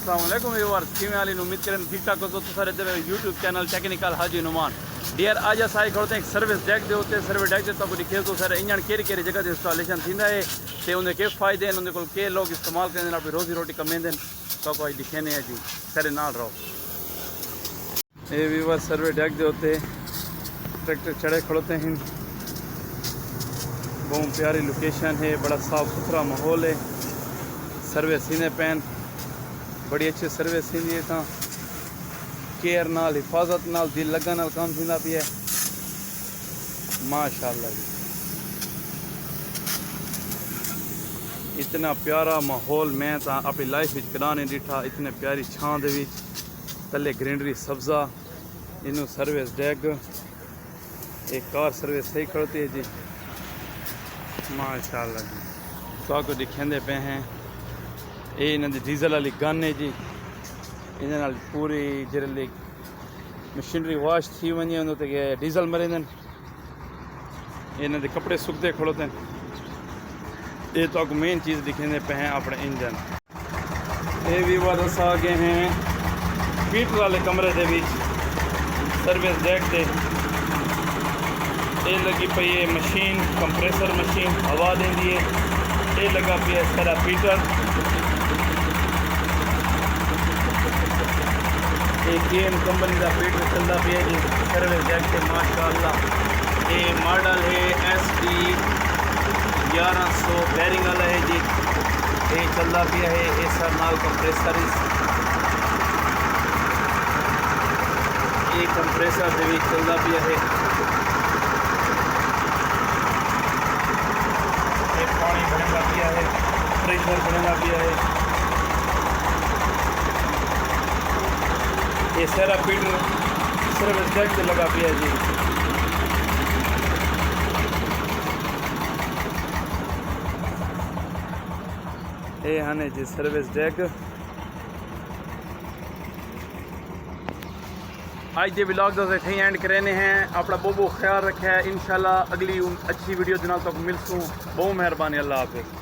अस्सलामुअलैकुम व्यूअर्स किवें वाली उम्मीद करें ठीक ठाक हो तो सारे तेरे यूट्यूब चैनल टेक्निकल हाजी नुमान डियर आज असाई खड़ोते हैं सर्विस डेक के उत्ते सर्विस डेक तक दिखे तो सर इंजन केरी केरी जगह से इंस्टॉलेशन थींदा है ते उनके के फायदे हैं उनके के लोग इस्तेमाल करें अपनी रोजी रोटी कमेंदे तो कोई दिखेने है जी सारे नाल रहो। ये व्यूअर्स सर्विस डेक के उत्ते ट्रैक्टर चढ़े खड़ोते हैं। बहुत प्यारी लोकेशन है, बड़ा साफ सुथरा माहौल है। सर्विस सीने पैन बड़ी अच्छी सर्विस थी था केयर नाल हिफाजत नाल दिल लगन नाल काम थींदा पिया माशाअल्लाह जी। इतना प्यारा माहौल मैं तो अपनी लाइफ में कदा नहीं डिठा। इतने प्यारी छां दे विच तले ग्रीनरी सब्जा इनू सर्विस डेक एक कार सर्विस सही खड़ोती है जी माशाअल्लाह जी। तो आपको दिखेंदे पे हैं ये इन्होंने डीजल वाली गन है जी। इन्हें पूरी जल्दी मशीनरी वॉश थी वजे उन्होंने डीजल मरेंदन इन्होंने कपड़े सुकते खड़ोते हैं। ये तो आपको मेन चीज़ दिखेंदे पे हैं अपने इंजन। ये भी बात आ गए हैं हीटर वाले कमरे के बीच सर्विस डेक से ये लगी पई है मशीन कंप्रेसर मशीन हवा देंदी है। ये लगा पिया सारा हीटर केम कंपनी का हीटर चलता पिया जी सर्विस डेक से माशाअल्लाह। ये मॉडल है SD 1100 बैरिंग वाला है जी। ये चलता पिया है ये सर नाल कंप्रेसर ये कंप्रेसर से भी चलता पिया है। ये पानी भरना पिया है प्रेशर भरना पिया है। ये सारा हीटर सर्विस डेक से लगा पिया जी। ये हाँ जी सर्विस डेक। आज के व्लॉग तो इतने एंड करने हैं। अपना बहुत बहुत ख्याल रखा है। इंशाल्लाह अगली अच्छी वीडियो तक मिलसूँ। बहुत मेहरबानी अल्लाह हाफिज़।